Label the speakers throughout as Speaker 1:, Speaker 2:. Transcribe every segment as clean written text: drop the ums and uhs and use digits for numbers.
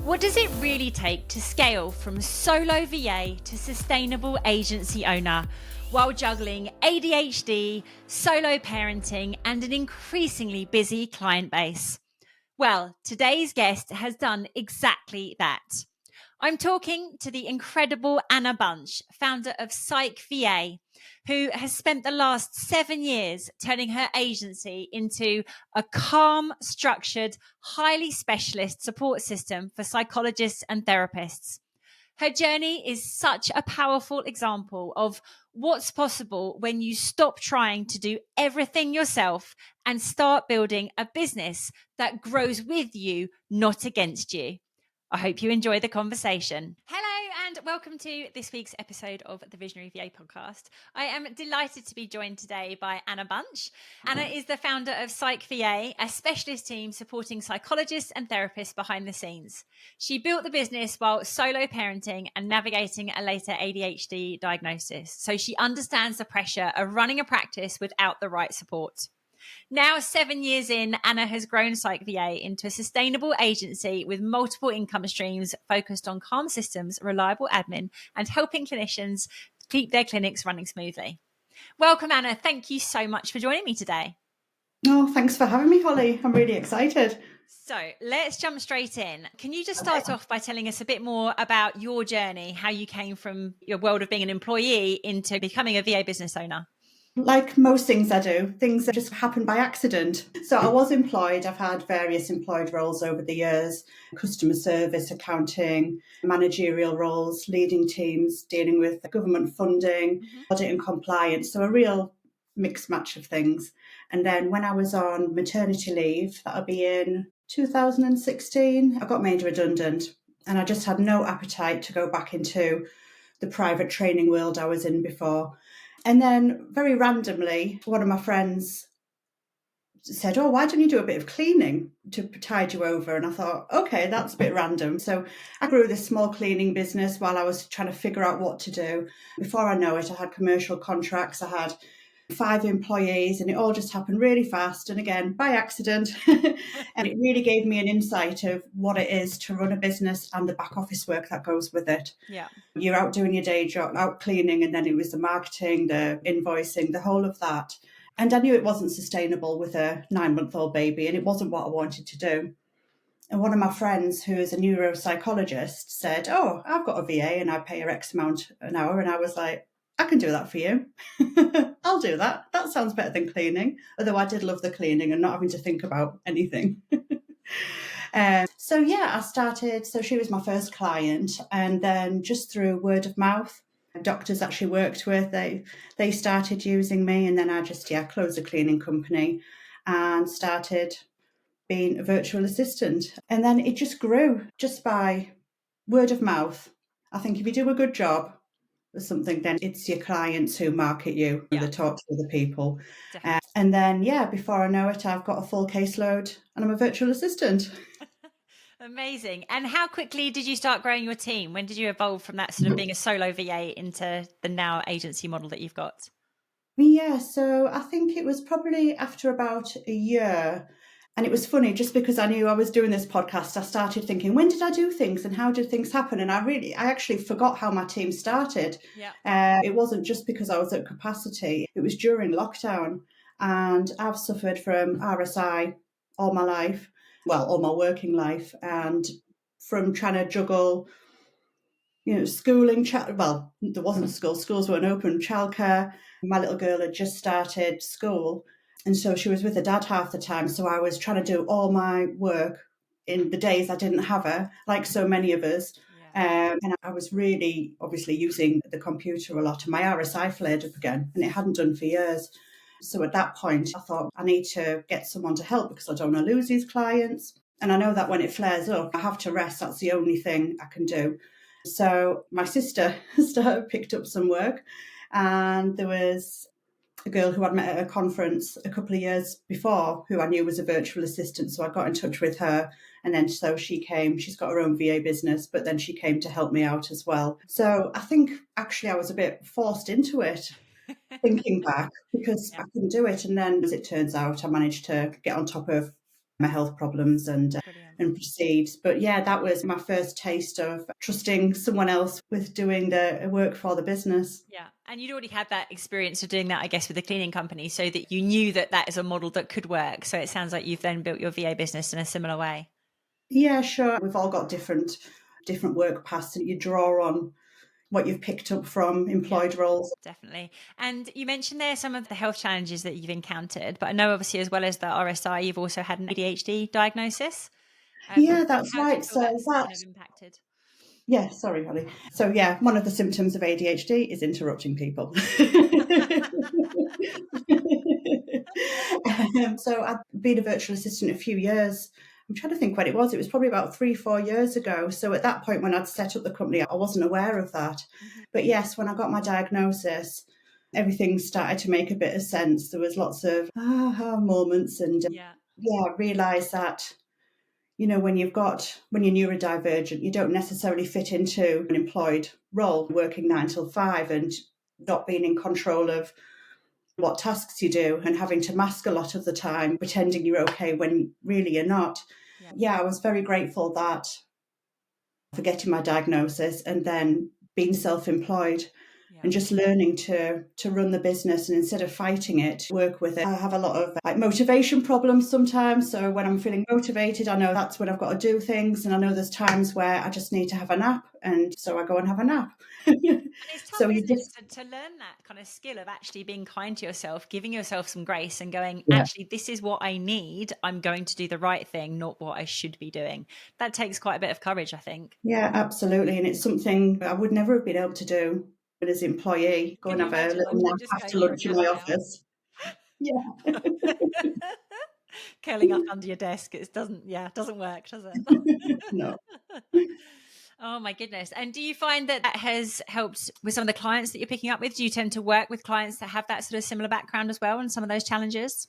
Speaker 1: What does it really take to scale from solo VA to sustainable agency owner while juggling ADHD, solo parenting, and an increasingly busy client base? Well, today's guest has done exactly that. I'm talking to the incredible Anna Bunch, founder of Psych VA, who has spent the last 7 years turning her agency into a calm, structured, highly specialist support system for psychologists and therapists. Her journey is such a powerful example of what's possible when you stop trying to do everything yourself and start building a business that grows with you, not against you. I hope you enjoy the conversation. Hello and welcome to this week's episode of the Visionary VA podcast. I am delighted to be joined today by Anna Bunch. Anna is the founder of Psych VA, a specialist team supporting psychologists and therapists behind the scenes. She built the business while solo parenting and navigating a later ADHD diagnosis, so she understands the pressure of running a practice without the right support. Now, 7 years in, Anna has grown Psych VA into a sustainable agency with multiple income streams focused on calm systems, reliable admin, and helping clinicians keep their clinics running smoothly. Welcome, Anna. Thank you so much for joining me today.
Speaker 2: Oh, thanks for having me, Holly. I'm really excited.
Speaker 1: So let's jump straight in. Can you just start off by telling us a bit more about your journey, how you came from your world of being an employee into becoming a VA business owner?
Speaker 2: Like most things I do, things that just happen by accident. So I was employed. I've had various employed roles over the years: customer service, accounting, managerial roles, leading teams, dealing with government funding, audit and compliance. So a real mixed match of things. And then when I was on maternity leave, that'll be in 2016, I got made redundant and I just had no appetite to go back into the private training world I was in before. And then very randomly, one of my friends said, "Oh, why don't you do a bit of cleaning to tide you over?" And I thought, okay, that's a bit random. So I grew this small cleaning business while I was trying to figure out what to do. Before I know it, I had commercial contracts. I had 5 employees and it all just happened really fast. And again, by accident. And it really gave me an insight of what it is to run a business and the back office work that goes with it.
Speaker 1: Yeah.
Speaker 2: You're out doing your day job, out cleaning, and then it was the marketing, the invoicing, the whole of that. And I knew it wasn't sustainable with a 9-month-old baby, and it wasn't what I wanted to do. And one of my friends, who is a neuropsychologist, said, "Oh, I've got a VA and I pay her X amount an hour." And I was like, "I can do that for you." I'll do that. That sounds better than cleaning. Although I did love the cleaning and not having to think about anything. So I started. So she was my first client. And then just through word of mouth, doctors actually worked with, they started using me. And then I just, closed a cleaning company and started being a virtual assistant. And then it just grew just by word of mouth. I think if you do a good job, something, then it's your clients who market you and they talk to other people. And then, before I know it, I've got a full caseload and I'm a virtual assistant.
Speaker 1: Amazing. And how quickly did you start growing your team? When did you evolve from that sort of being a solo VA into the now agency model that you've got?
Speaker 2: Yeah, so I think it was probably after about a year. And it was funny, just because I knew I was doing this podcast, I started thinking, when did I do things and how did things happen? And I actually forgot how my team started. It wasn't just because I was at capacity. It was during lockdown. And I've suffered from RSI all my life, all my working life. And from trying to juggle, schooling, there wasn't school, schools weren't open, childcare. My little girl had just started school. And so she was with her dad half the time. So I was trying to do all my work in the days I didn't have her, like so many of us. And I was really obviously using the computer a lot. And my RSI flared up again, and it hadn't done for years. So at that point, I thought I need to get someone to help because I don't want to lose these clients. And I know that when it flares up, I have to rest. That's the only thing I can do. So my sister picked up some work, and there was a girl who I'd met at a conference a couple of years before who I knew was a virtual assistant. So I got in touch with her. And then so she came, she's got her own VA business, but then she came to help me out as well. So I think actually I was a bit forced into it, thinking back, because I couldn't do it. And then as it turns out, I managed to get on top of my health problems and and proceed. But yeah, that was my first taste of trusting someone else with doing the work for the business.
Speaker 1: Yeah. And you'd already had that experience of doing that, I guess, with the cleaning company, so that you knew that that is a model that could work. So it sounds like you've then built your VA business in a similar way.
Speaker 2: Yeah, sure. We've all got different work paths, and you draw on what you've picked up from
Speaker 1: Yeah,
Speaker 2: employed roles.
Speaker 1: definitely. And you mentioned there some of the health challenges that you've encountered, but I know obviously as well as the RSI, you've also had an ADHD diagnosis.
Speaker 2: Yeah, that's
Speaker 1: How do you
Speaker 2: right.
Speaker 1: feel
Speaker 2: So
Speaker 1: that's kind of
Speaker 2: that's
Speaker 1: impacted?
Speaker 2: yeah, sorry, Holly. So yeah, one of the symptoms of ADHD is interrupting people. So I've been a virtual assistant a few years. I'm trying to think when it was. It was probably about 3, 4 years ago. So at that point, when I'd set up the company, I wasn't aware of that.
Speaker 1: Mhm.
Speaker 2: But yes, when I got my diagnosis, everything started to make a bit of sense. There was lots of aha moments, and
Speaker 1: Yeah.
Speaker 2: yeah, I realised that when you're neurodivergent, you don't necessarily fit into an employed role, working 9 till 5 and not being in control of what tasks you do and having to mask a lot of the time, pretending you're okay when really you're not.
Speaker 1: Yeah.
Speaker 2: Yeah, I was very grateful that for getting my diagnosis and then being self-employed
Speaker 1: Yeah.
Speaker 2: and just learning to run the business, and instead of fighting it, work with it. I have a lot of like motivation problems sometimes, so when I'm feeling motivated, I know that's when I've got to do things, and I know there's times where I just need to have a nap, and so I go and have a nap.
Speaker 1: And it's tough,
Speaker 2: So you
Speaker 1: isn't
Speaker 2: just
Speaker 1: it, to learn that kind of skill of actually being kind to yourself, giving yourself some grace and going,
Speaker 2: yeah.
Speaker 1: actually, this is what I need. I'm going to do the right thing, not what I should be doing. That takes quite a bit of courage, I think.
Speaker 2: Yeah, absolutely, and it's something I would never have been able to do as an employee, go
Speaker 1: Can
Speaker 2: and
Speaker 1: you
Speaker 2: have a
Speaker 1: imagine?
Speaker 2: little
Speaker 1: I'm
Speaker 2: nap
Speaker 1: just
Speaker 2: after
Speaker 1: going for a
Speaker 2: lunch in
Speaker 1: nap
Speaker 2: my
Speaker 1: now.
Speaker 2: office. Yeah.
Speaker 1: Curling up under your desk. It doesn't work, does it?
Speaker 2: No.
Speaker 1: Oh my goodness. And do you find that that has helped with some of the clients that you're picking up with? Do you tend to work with clients that have that sort of similar background as well and some of those challenges?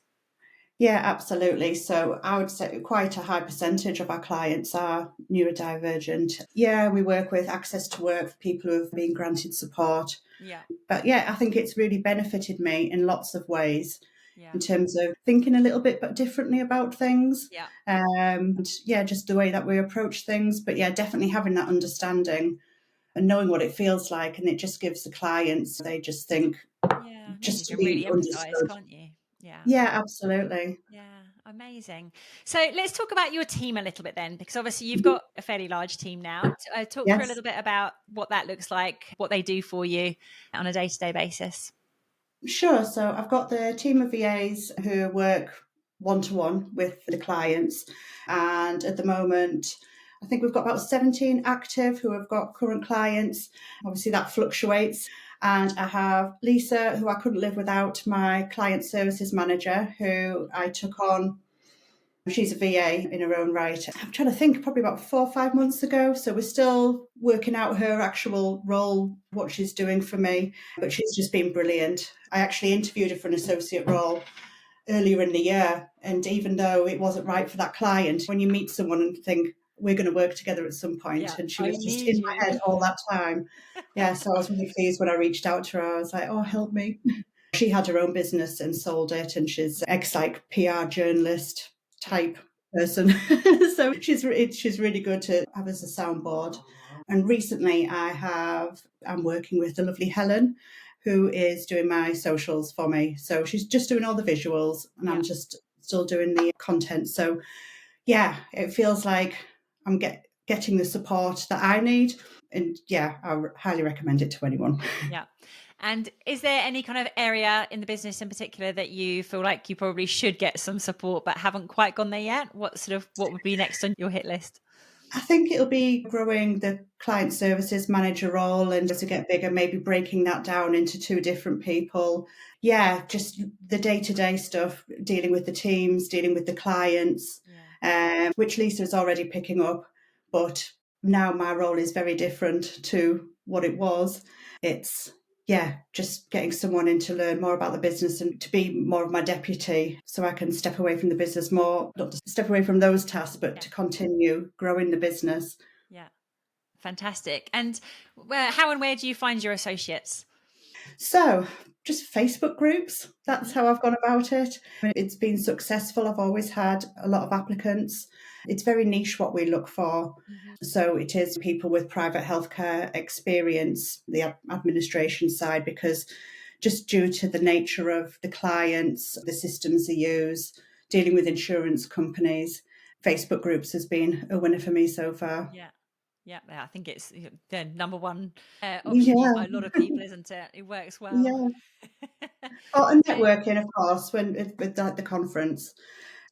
Speaker 2: Yeah, absolutely. So I would say quite a high percentage of our clients are neurodivergent. Yeah, we work with access to work for people who have been granted support.
Speaker 1: Yeah.
Speaker 2: But yeah, I think it's really benefited me in lots of ways
Speaker 1: Yeah.
Speaker 2: in terms of thinking a little bit but differently about things.
Speaker 1: Yeah.
Speaker 2: And yeah, just the way that we approach things. But yeah, definitely having that understanding and knowing what it feels like. And it just gives the clients, they just think,
Speaker 1: Yeah. It means you
Speaker 2: just to
Speaker 1: can
Speaker 2: be
Speaker 1: really empathize,
Speaker 2: understood.
Speaker 1: can't you? Yeah.
Speaker 2: Yeah, absolutely.
Speaker 1: Yeah, amazing. So let's talk about your team a little bit then, because obviously you've got a fairly large team now. Talk through a
Speaker 2: Yes.
Speaker 1: little bit about what that looks like, what they do for you on a day-to-day basis.
Speaker 2: Sure. So I've got the team of VAs who work one to one with the clients. And at the moment, I think we've got about 17 active who have got current clients. Obviously, that fluctuates. And I have Lisa, who I couldn't live without, my client services manager, who I took on. She's a VA in her own right. I'm trying to think, probably about 4 or 5 months ago. So we're still working out her actual role, what she's doing for me, but she's just been brilliant. I actually interviewed her for an associate role earlier in the year. And even though it wasn't right for that client, when you meet someone and think, we're going to work together at some point,
Speaker 1: Yeah,
Speaker 2: and she
Speaker 1: I
Speaker 2: was just
Speaker 1: need
Speaker 2: in
Speaker 1: you.
Speaker 2: my head all that time. Yeah, so I was really pleased when I reached out to her. I was like, oh, help me. She had her own business and sold it, and she's ex-like PR journalist
Speaker 1: Yeah,
Speaker 2: type person. So she's really good to have as a soundboard. And recently I'm working with the lovely Helen, who is doing my socials for me. So she's just doing all the visuals and
Speaker 1: yeah.
Speaker 2: I'm just still doing the content. So yeah, it feels like I'm getting the support that I need. And yeah, I highly recommend it to anyone.
Speaker 1: Yeah. And is there any kind of area in the business in particular that you feel like you probably should get some support but haven't quite gone there yet? What would be next on your hit list?
Speaker 2: I think it'll be growing the client services manager role, and as to get bigger, maybe breaking that down into two different people. Yeah, just the day-to-day stuff, dealing with the teams, dealing with the clients,
Speaker 1: Yeah.
Speaker 2: which Lisa is already picking up. But now my role is very different to what it was. It's yeah, just getting someone in to learn more about the business and to be more of my deputy so I can step away from the business more, not to step away from those tasks, but
Speaker 1: Yeah.
Speaker 2: to continue growing the business.
Speaker 1: Yeah. Fantastic. And how and where do you find your associates?
Speaker 2: So, just Facebook groups. That's how I've gone about it. It's been successful. I've always had a lot of applicants. It's very niche what we look for. So it is people with private healthcare experience, the administration side, because just due to the nature of the clients, the systems they use, dealing with insurance companies, Facebook groups has been a winner for me so far.
Speaker 1: Yeah. Yeah, I think it's the number one option used
Speaker 2: Yeah,
Speaker 1: by a lot of people, isn't it? It works well.
Speaker 2: yeah. Oh, and
Speaker 1: So,
Speaker 2: networking, of course, when with like the conference,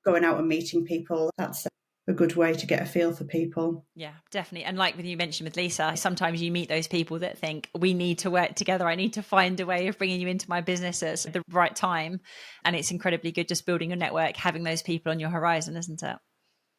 Speaker 2: going out and meeting people, that's a good way to get a feel for people.
Speaker 1: yeah, definitely. And like when you mentioned with Lisa, sometimes you meet those people that think we need to work together. I need to find a way of bringing you into my business at the right time. And it's incredibly good just building a network, having those people on your horizon, isn't it?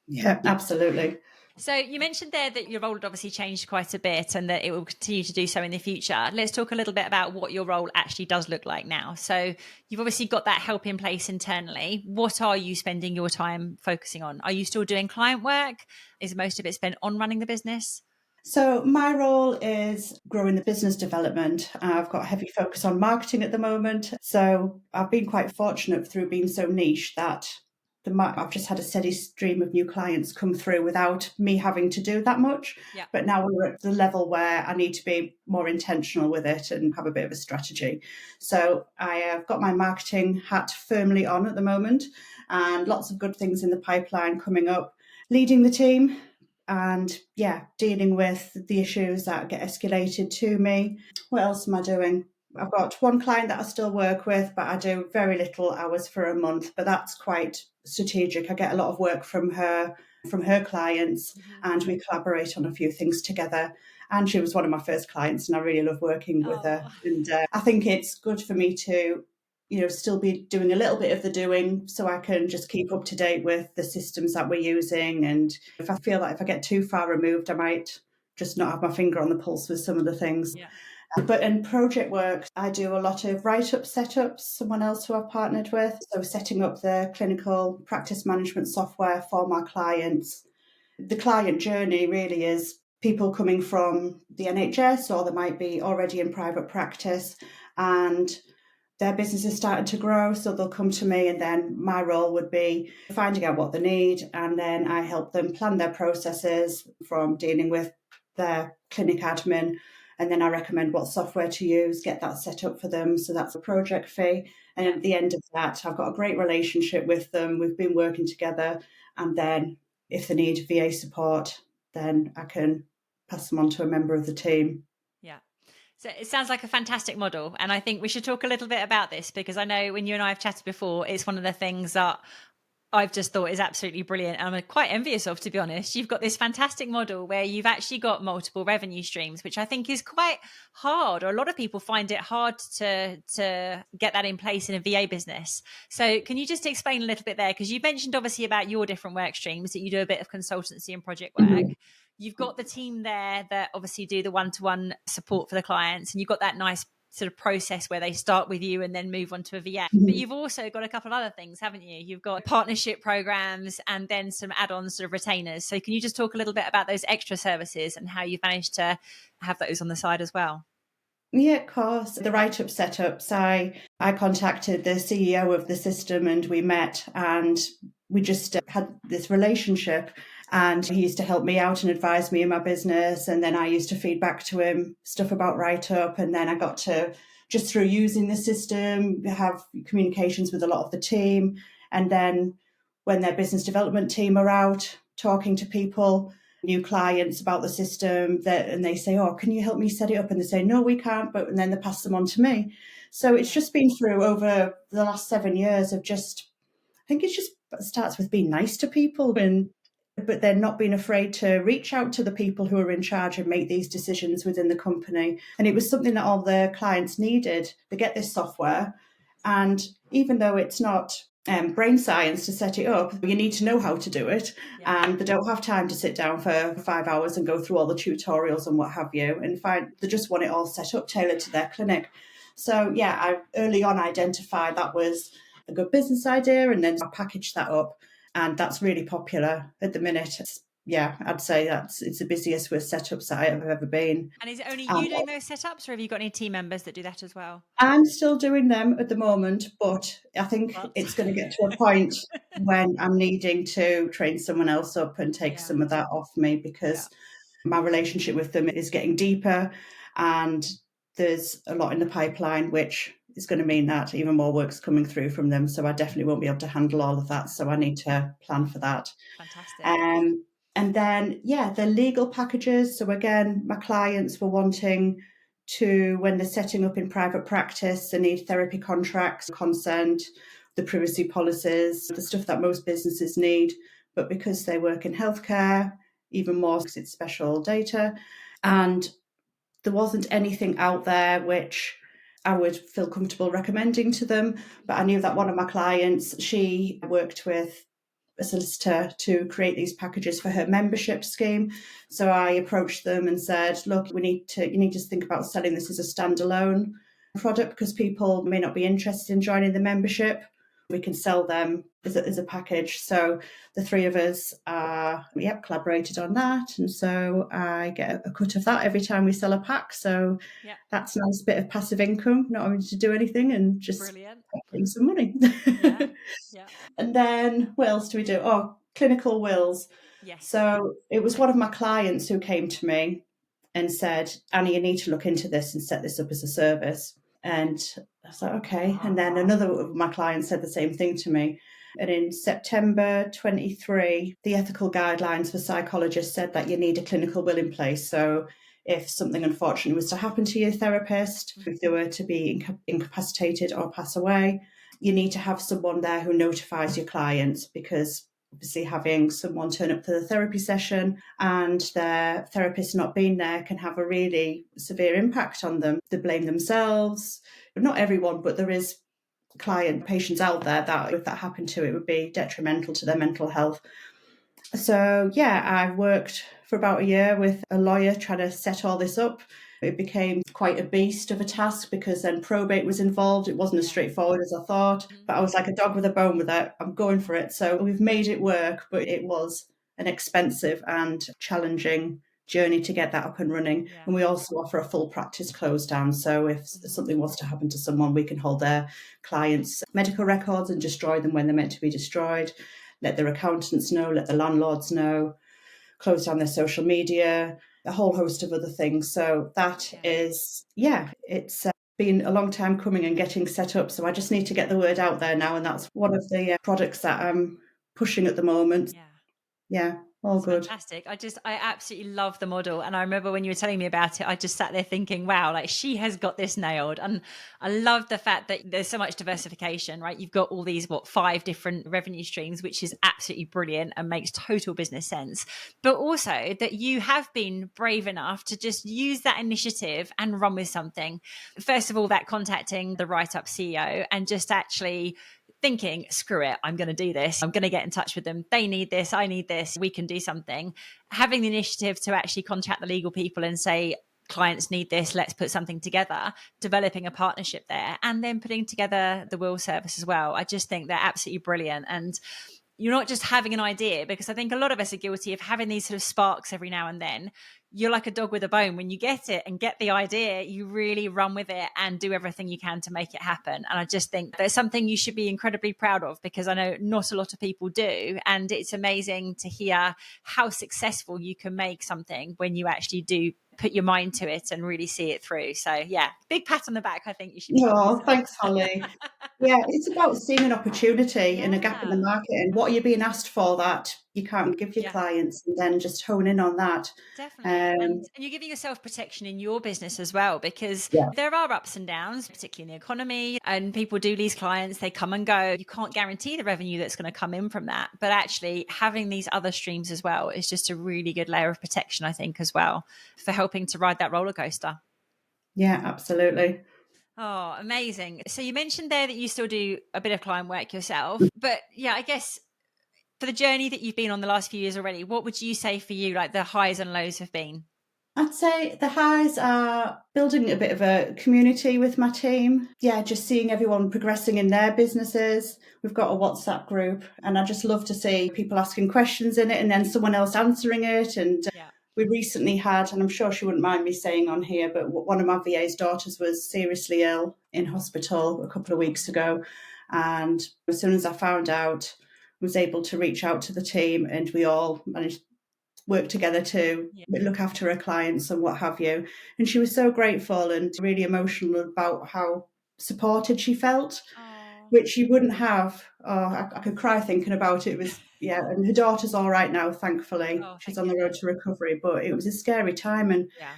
Speaker 2: Yeah, absolutely.
Speaker 1: So you mentioned there that your role had obviously changed quite a bit and that it will continue to do so in the future. Let's talk a little bit about what your role actually does look like now. So you've obviously got that help in place internally. What are you spending your time focusing on? Are you still doing client work? Is most of it spent on running the business?
Speaker 2: So my role is growing the business development. I've got a heavy focus on marketing at the moment. So I've been quite fortunate through being so niche that I've just had a steady stream of new clients come through without me having to do that much.
Speaker 1: Yeah.
Speaker 2: But now we're at the level where I need to be more intentional with it and have a bit of a strategy. So I have got my marketing hat firmly on at the moment and lots of good things in the pipeline coming up. Leading the team, and dealing with the issues that get escalated to me. What else am I doing? I've got one client that I still work with, but I do very little hours for a month, but that's quite strategic. I get a lot of work from her clients, and we collaborate on a few things together. And she was one of my first clients, and I really love working with her. And I think it's good for me to still be doing a little bit of the doing so I can just keep up to date with the systems that we're using. And if I feel like if I get too far removed, I might just not have my finger on the pulse with some of the things.
Speaker 1: Yeah.
Speaker 2: But in project work, I do a lot of write-up setups, someone else who I've partnered with. So setting up the clinical practice management software for my clients. The client journey really is people coming from the NHS, or they might be already in private practice, and their business is starting to grow, so they'll come to me, and then my role would be finding out what they need, and then I help them plan their processes from dealing with their clinic admin, and then I recommend what software to use, get that set up for them. So that's a project fee. And at the end of that, I've got a great relationship with them. We've been working together, and then if they need VA support, then I can pass them on to a member of the team.
Speaker 1: Yeah. So it sounds like a fantastic model. And I think we should talk a little bit about this because I know when you and I have chatted before, it's one of the things that I've just thought is absolutely brilliant. And I'm quite envious of, to be honest. You've got this fantastic model where you've actually got multiple revenue streams, which I think is quite hard, or a lot of people find it hard to get that in place in a VA business. So can you just explain a little bit there? Because you mentioned obviously about your different work streams, that you do a bit of consultancy and project work.
Speaker 2: Mhm.
Speaker 1: You've got the team there that obviously do the one-to-one support for the clients, and you've got that nice sort of process where they start with you and then move on to a VA. But you've also got a couple of other things, haven't you? You've got partnership programs and then some add-ons, sort of retainers. So can you just talk a little bit about those extra services and how you've managed to have those on the side as well?
Speaker 2: Yeah, of course. The write-up setups, I contacted the CEO of the system, and we met, and we just had this relationship, and he used to help me out and advise me in my business, and then I used to feed back to him stuff about write-up, and then I got to, just through using the system, have communications with a lot of the team. And then when their business development team are out talking to people, new clients, about the system, and they say, oh, can you help me set it up? And they say, no, we can't, and then they pass them on to me. So it's just been through over the last 7 years of just, I think it just starts with being nice to people, but then not being afraid to reach out to the people who are in charge and make these decisions within the company. And it was something that all the clients needed. They get this software, and even though it's not brain science to set it up, you need to know how to do it. And they don't have time to sit down for 5 hours and go through all the tutorials and what have you. And they just want it all set up, tailored to their clinic. So I early on identified that was a good business idea, and then I packaged that up. And that's really popular at the minute. yeah, I'd say it's the busiest with setups that I've ever been.
Speaker 1: And is it only
Speaker 2: Um,
Speaker 1: you doing those setups, or have you got any team members that do that as well?
Speaker 2: I'm still doing them at the moment, but I think
Speaker 1: But
Speaker 2: it's going to get to a point when I'm needing to train someone else up and take
Speaker 1: yeah,
Speaker 2: some of that off me,
Speaker 1: yeah,
Speaker 2: because my relationship with them is getting deeper, and there's a lot in the pipeline, which is going to mean that even more work's coming through from them. So I definitely won't be able to handle all of that. So I need to plan for that.
Speaker 1: fantastic.
Speaker 2: Um, and then, yeah, the legal packages. So again, my clients were wanting to, when they're setting up in private practice, they need therapy contracts, consent, the privacy policies, the stuff that most businesses need. But because they work in healthcare, even more because it's special data. And there wasn't anything out there which I would feel comfortable recommending to them. But I knew that one of my clients, she worked with a solicitor to create these packages for her membership scheme. So I approached them and said, look, you need to think about selling this as a standalone product, because people may not be interested in joining the membership. We can sell them as a package. So the three of us collaborated on that. And so I get a cut of that every time we sell a pack. So
Speaker 1: Yeah,
Speaker 2: that's a nice bit of passive income, not having to do anything and just
Speaker 1: brilliant.
Speaker 2: getting some money.
Speaker 1: Yeah, yeah,
Speaker 2: And then what else do we do? Oh, clinical wills.
Speaker 1: yes,
Speaker 2: So it was one of my clients who came to me and said, Annie, you need to look into this and set this up as a service. And I was like, okay. And then another of my clients said the same thing to me. And in September 23, the ethical guidelines for psychologists said that you need a clinical will in place. So if something unfortunate was to happen to your therapist, if they were to be incapacitated or pass away, you need to have someone there who notifies your clients, because obviously having someone turn up to the therapy session and their therapist not being there can have a really severe impact on them. They blame themselves. Not everyone, but there is patients out there that if that happened to, it would be detrimental to their mental health. So yeah, I worked for about a year with a lawyer trying to set all this up. It became quite a beast of a task because then probate was involved. It wasn't as
Speaker 1: yeah.
Speaker 2: straightforward as I thought,
Speaker 1: Mhm.
Speaker 2: but I was like a dog with a bone with it. I'm going for it. So we've made it work, but it was an expensive and challenging journey to get that up and running.
Speaker 1: Yeah.
Speaker 2: And we also offer a full practice close down. So if
Speaker 1: Mhm.
Speaker 2: something was to happen to someone, we can hold their clients' medical records and destroy them when they're meant to be destroyed. Let their accountants know, let the landlords know, close down their social media, a whole host of other things. So that
Speaker 1: Yeah.
Speaker 2: is, it's been a long time coming and getting set up. So I just need to get the word out there now. And that's one of the products that I'm pushing at the moment.
Speaker 1: Yeah.
Speaker 2: Yeah, all
Speaker 1: That's
Speaker 2: good.
Speaker 1: fantastic. I absolutely love the model. And I remember when you were telling me about it, I just sat there thinking, wow, like she has got this nailed. And I love the fact that there's so much diversification, right? You've got all these, 5 different revenue streams, which is absolutely brilliant and makes total business sense. But also that you have been brave enough to just use that initiative and run with something. First of all, that contacting the Write Up CEO and just actually thinking, screw it, I'm going to do this. I'm going to get in touch with them. They need this. I need this. We can do something. Having the initiative to actually contact the legal people and say, clients need this, let's put something together, developing a partnership there, and then putting together the will service as well. I just think they're absolutely brilliant. And you're not just having an idea, because I think a lot of us are guilty of having these sort of sparks every now and then. You're like a dog with a bone. When you get it and get the idea, you really run with it and do everything you can to make it happen. And I just think there's something you should be incredibly proud of, because I know not a lot of people do. And it's amazing to hear how successful you can make something when you actually do put your mind to it and really see it through. So yeah, big pat on the back. I think you should be giving
Speaker 2: Oh,
Speaker 1: yourself.
Speaker 2: thanks, Holly. Yeah, it's about seeing an opportunity and a gap in the
Speaker 1: Yeah.
Speaker 2: market, and what are you being asked for that you can't give your
Speaker 1: Yeah.
Speaker 2: clients, and then just hone in on that.
Speaker 1: Definitely. And
Speaker 2: Um,
Speaker 1: you're giving yourself protection in your business as well, because
Speaker 2: yeah.
Speaker 1: there are ups and downs, particularly in the economy, and people do lose clients, they come and go. You can't guarantee the revenue that's going to come in from that. But actually having these other streams as well is just a really good layer of protection, I think, as well, for helping to ride that roller coaster.
Speaker 2: Yeah, absolutely.
Speaker 1: Oh, amazing. So you mentioned there that you still do a bit of client work yourself, but yeah, I guess for the journey that you've been on the last few years already, what would you say for you, like the highs and lows have been?
Speaker 2: I'd say the highs are building a bit of a community with my team. Yeah, just seeing everyone progressing in their businesses. We've got a WhatsApp group, and I just love to see people asking questions in it and then someone else answering it. And
Speaker 1: Yeah.
Speaker 2: we recently had, and I'm sure she wouldn't mind me saying on here, but one of my VA's daughters was seriously ill in hospital a couple of weeks ago. And as soon as I found out, I was able to reach out to the team, and we all managed work together to
Speaker 1: Yeah.
Speaker 2: look after her clients and what have you. And she was so grateful and really emotional about how supported she felt,
Speaker 1: Oh,
Speaker 2: which you wouldn't have. Oh, I could cry thinking about it. It was, yeah, and her daughter's all right now, thankfully.
Speaker 1: oh,
Speaker 2: She's
Speaker 1: thank
Speaker 2: on the road
Speaker 1: goodness.
Speaker 2: to recovery, but it was a scary time. And
Speaker 1: Yeah.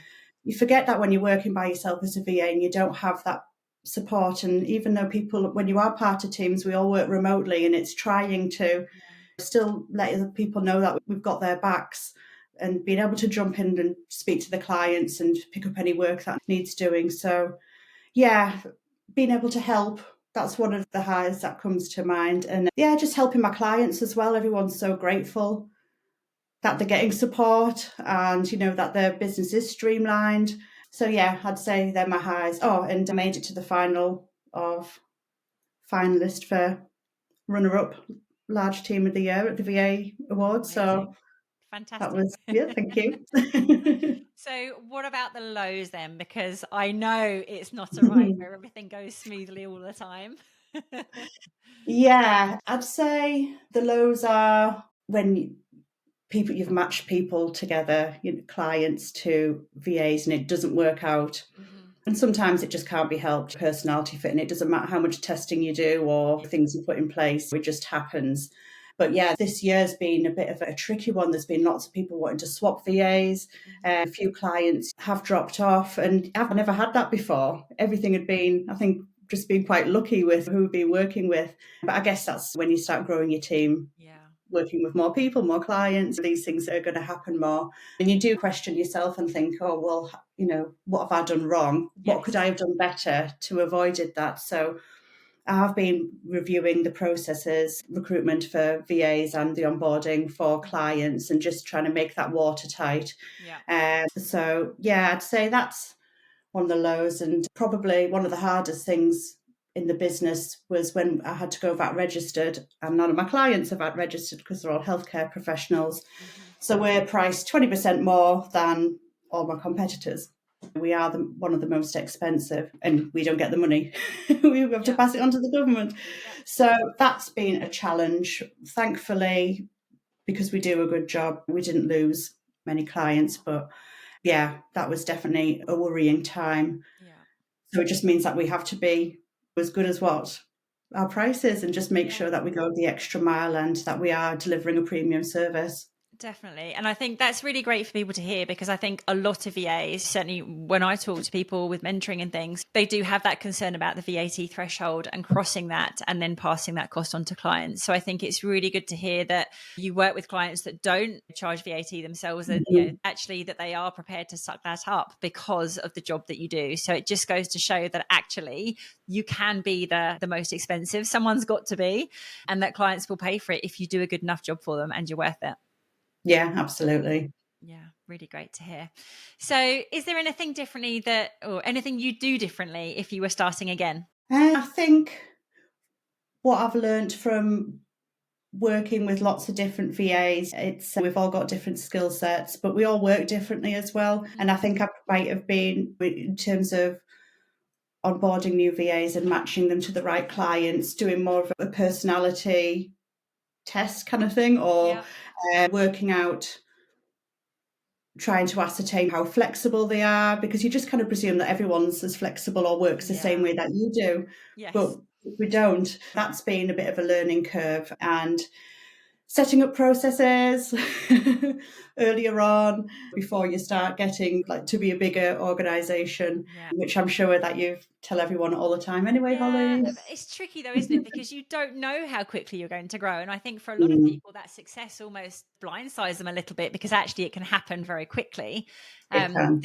Speaker 2: you forget that when you're working by yourself as a VA and you don't have that support. And even though people, when you are part of teams, we all work remotely, and it's trying to
Speaker 1: Yeah.
Speaker 2: still let other people know that we've got their backs, and being able to jump in and speak to the clients and pick up any work that needs doing. So, yeah, being able to help, that's one of the highs that comes to mind. And yeah, just helping my clients as well. Everyone's so grateful that they're getting support, and, that their business is streamlined. So, yeah, I'd say they're my highs. Oh, and I made it to the final of finalist for runner-up large team of the year at the VA Awards.
Speaker 1: Amazing.
Speaker 2: So that
Speaker 1: Fantastic.
Speaker 2: was, yeah, thank you.
Speaker 1: So what about the lows then? Because I know it's not a ride where everything goes smoothly all the time.
Speaker 2: Yeah, I'd say the lows are when you've matched people together, clients to VAs, and it doesn't work out.
Speaker 1: Mhm.
Speaker 2: And sometimes it just can't be helped, personality fit, and it doesn't matter how much testing you do or
Speaker 1: Yeah.
Speaker 2: things you put in place, it just happens. But yeah, this year's been a bit of a tricky one. There's been lots of people wanting to swap VAs.
Speaker 1: Mhm.
Speaker 2: A few clients have dropped off, and I've never had that before. Everything had been, I think, just been quite lucky with who we've been working with. But I guess that's when you start growing your team,
Speaker 1: Yeah.
Speaker 2: working with more people, more clients, these things are going to happen more. And you do question yourself and think, oh, well, what have I done wrong? What could I
Speaker 1: Yes.
Speaker 2: have done better to avoided that? So I've been reviewing the processes, recruitment for VAs and the onboarding for
Speaker 1: Mhm.
Speaker 2: clients, and just trying to make that watertight.
Speaker 1: Yeah.
Speaker 2: So, yeah, I'd say that's one of the lows, and probably one of the hardest things in the business was when I had to go VAT registered, and none of my clients are VAT registered because they're all healthcare professionals.
Speaker 1: Mhm.
Speaker 2: So we're priced 20% more than all my competitors. We are one of the most expensive, and we don't get the money. We have to
Speaker 1: Yeah.
Speaker 2: pass it on to the government.
Speaker 1: Yeah.
Speaker 2: So that's been a challenge. Thankfully, because we do a good job, we didn't lose many clients, but yeah, that was definitely a worrying time.
Speaker 1: Yeah.
Speaker 2: So it just means that we have to be as good as what our price is, and just make
Speaker 1: Yeah.
Speaker 2: sure that we go the extra mile and that we are delivering a premium service.
Speaker 1: Definitely. And I think that's really great for people to hear, because I think a lot of VAs, certainly when I talk to people with mentoring and things, they do have that concern about the VAT threshold and crossing that and then passing that cost on to clients. So I think it's really good to hear that you work with clients that don't charge VAT themselves, that
Speaker 2: Mhm.
Speaker 1: actually that they are prepared to suck that up because of the job that you do. So it just goes to show that actually you can be the most expensive. Someone's got to be, and that clients will pay for it if you do a good enough job for them and you're worth it.
Speaker 2: Yeah, absolutely.
Speaker 1: Yeah, really great to hear. So, is there anything differently or anything you do differently if you were starting again?
Speaker 2: I think what I've learned from working with lots of different VAs, it's we've all got different skill sets, but we all work differently as well. And I
Speaker 1: Mhm.
Speaker 2: think I might have been, in terms of onboarding new VAs and matching them to the right clients, doing more of a personality test kind of thing, or
Speaker 1: Yeah.
Speaker 2: working out, trying to ascertain how flexible they are, because you just kind of presume that everyone's as flexible or works the same
Speaker 1: Yeah.
Speaker 2: way that you do, but
Speaker 1: Yes.
Speaker 2: we don't. That's been a bit of a learning curve, and setting up processes earlier on before you start getting like to be a bigger organization,
Speaker 1: Yeah.
Speaker 2: which I'm sure that you tell everyone all the time anyway,
Speaker 1: Yeah,
Speaker 2: Holly.
Speaker 1: it's tricky though, isn't it? Because you don't know how quickly you're going to grow. And I think for a lot of
Speaker 2: Mm,
Speaker 1: people, that success almost blindsides them a little bit, because actually it can happen very quickly.
Speaker 2: it can.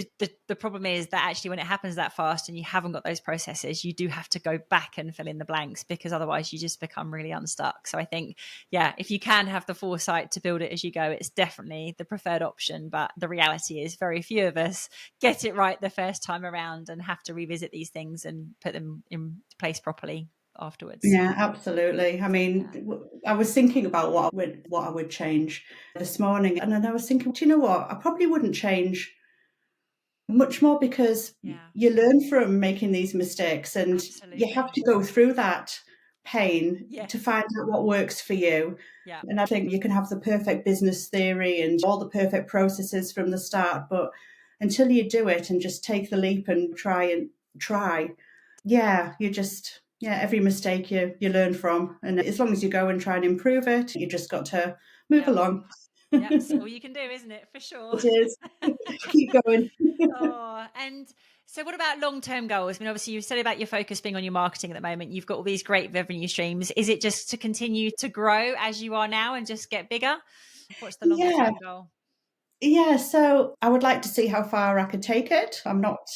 Speaker 1: The problem is that actually when it happens that fast and you haven't got those processes, you do have to go back and fill in the blanks, because otherwise you just become really unstuck. So I think, yeah, if you can have the foresight to build it as you go, it's definitely the preferred option, but the reality is very few of us get it right the first time around and have to revisit these things and put them in place properly afterwards.
Speaker 2: Yeah, absolutely. I mean, I was thinking about what I would change this morning, and then I was thinking, do you know what? I probably wouldn't change much more because
Speaker 1: Yeah,
Speaker 2: you learn from making these mistakes, and you have
Speaker 1: absolutely.
Speaker 2: to go through that pain to
Speaker 1: Yes.
Speaker 2: find out what works for you.
Speaker 1: Yeah.
Speaker 2: And I think you can have the perfect business theory and all the perfect processes from the start, but until you do it and just take the leap and try, yeah, every mistake you learn from. And as long as you go and try and improve it, you just got to move
Speaker 1: Yep.
Speaker 2: along.
Speaker 1: Yep. It's all you can do, isn't it? For sure.
Speaker 2: It is. Keep going.
Speaker 1: Oh, and so what about long-term goals? I mean, obviously you said about your focus being on your marketing at the moment. You've got all these great revenue streams. Is it just to continue to grow as you are now and just get bigger? What's the longer
Speaker 2: Yeah.
Speaker 1: term goal?
Speaker 2: Yeah. So I would like to see how far I could take it. I'm not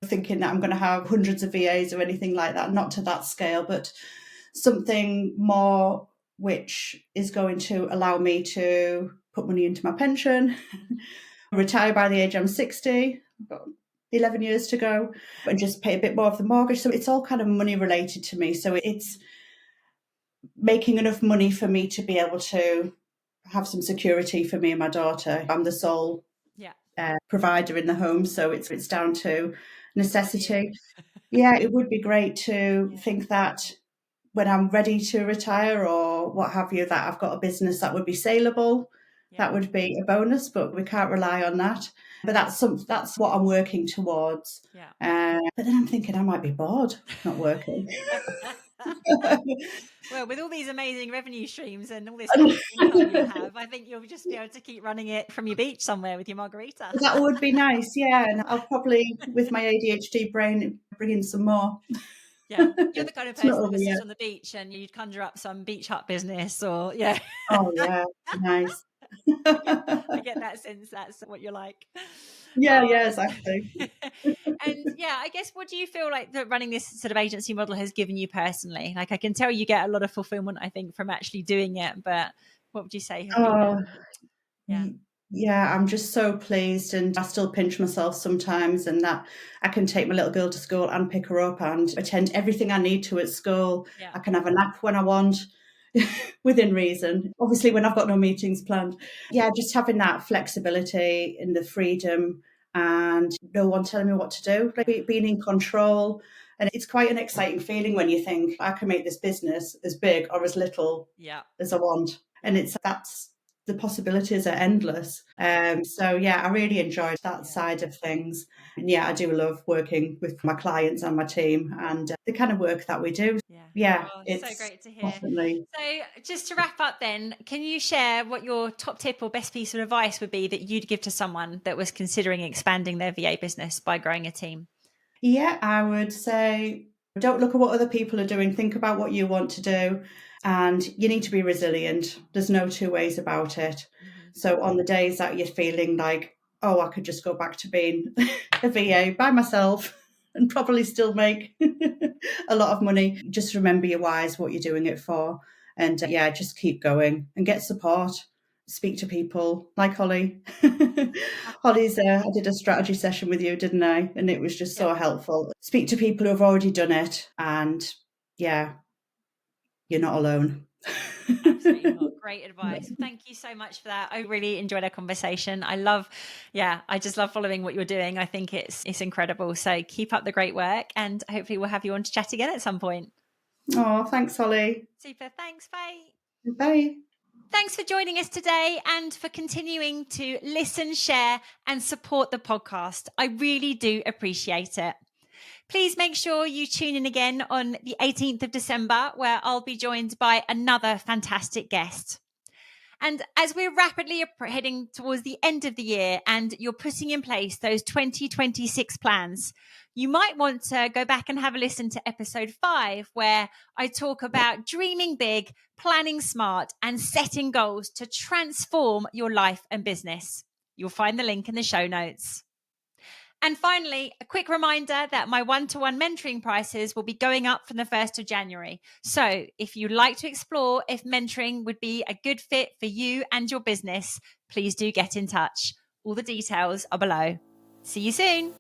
Speaker 2: thinking that I'm going to have hundreds of VAs or anything like that, not to that scale, but something more which is going to allow me to put money into my pension, retire by the age I'm 60. I've got 11 years to go, and just pay a bit more of the mortgage. So it's all kind of money related to me. So it's making enough money for me to be able to have some security for me and my daughter. I'm the sole
Speaker 1: Yeah.
Speaker 2: provider in the home, so it's down to
Speaker 1: Good for you.
Speaker 2: necessity. Yeah, it would be great to
Speaker 1: Yeah.
Speaker 2: think that when I'm ready to retire or what have you, that I've got a business that would be saleable.
Speaker 1: Yeah.
Speaker 2: That would be a bonus, but we can't rely on that. But that's what I'm working towards.
Speaker 1: Yeah.
Speaker 2: But then I'm thinking I might be bored not working.
Speaker 1: Well, with all these amazing revenue streams and all this passive income you'll have, I think you'll just be able to keep running it from your beach somewhere with your margarita.
Speaker 2: That would be nice, yeah. And I'll probably, with my ADHD brain, bring in some more.
Speaker 1: Yeah. You're the kind of
Speaker 2: It's not
Speaker 1: person that
Speaker 2: over
Speaker 1: would
Speaker 2: yet.
Speaker 1: sit on the beach and you'd conjure up some beach hut business or, yeah.
Speaker 2: Oh, yeah, nice.
Speaker 1: I get that sense that's what you're like.
Speaker 2: Yeah,
Speaker 1: Oh.
Speaker 2: yeah, exactly.
Speaker 1: And yeah, I guess what do you feel like that running this sort of agency model has given you personally? Like I can tell you get a lot of fulfillment, I think, from actually doing it. But what would you say have been
Speaker 2: Oh,
Speaker 1: yeah.
Speaker 2: yeah, I'm just so pleased, and I still pinch myself sometimes, and that I can take my little girl to school and pick her up and attend everything I need to at school.
Speaker 1: Yeah.
Speaker 2: I can have a nap when I want, within reason. Obviously, when I've got no meetings planned. Yeah, just having that flexibility and the freedom, and no one telling me what to do, like being in control. And it's quite an exciting feeling when you think I can make this business as big or as little
Speaker 1: Yeah.
Speaker 2: as I want. And that's the possibilities are endless. So yeah, I really enjoyed that side of things. And yeah, I do love working with my clients and my team and the kind of work that we do.
Speaker 1: Yeah.
Speaker 2: Yeah,
Speaker 1: Oh, so
Speaker 2: it's
Speaker 1: great to hear.
Speaker 2: definitely.
Speaker 1: So just to wrap up then, can you share what your top tip or best piece of advice would be that you'd give to someone that was considering expanding their VA business by growing a team?
Speaker 2: Yeah, I would say don't look at what other people are doing. Think about what you want to do. And you need to be resilient. There's no two ways about it.
Speaker 1: Mm-hmm.
Speaker 2: So on the days that you're feeling like, oh, I could just go back to being a VA by myself and probably still make a lot of money, just remember your whys, what you're doing it for. And yeah, just keep going and get support. Speak to people like Holly. Holly's, I did a strategy session with you, didn't I? And it was just
Speaker 1: Yeah.
Speaker 2: so helpful. Speak to people who have already done it. And yeah, you're not alone.
Speaker 1: Absolutely not. Great advice. Thank you so much for that. I really enjoyed our conversation. I just love following what you're doing. I think it's incredible. So keep up the great work and hopefully we'll have you on to chat again at some point.
Speaker 2: Oh, thanks, Holly.
Speaker 1: Super. Thanks. Bye.
Speaker 2: Bye.
Speaker 1: Thanks for joining us today and for continuing to listen, share, and support the podcast. I really do appreciate it. Please make sure you tune in again on the 18th of December, where I'll be joined by another fantastic guest. And as we're rapidly heading towards the end of the year and you're putting in place those 2026 plans, you might want to go back and have a listen to episode 5, where I talk about dreaming big, planning smart, and setting goals to transform your life and business. You'll find the link in the show notes. And finally, a quick reminder that my one-to-one mentoring prices will be going up from the 1st of January. So if you'd like to explore if mentoring would be a good fit for you and your business, please do get in touch. All the details are below. See you soon.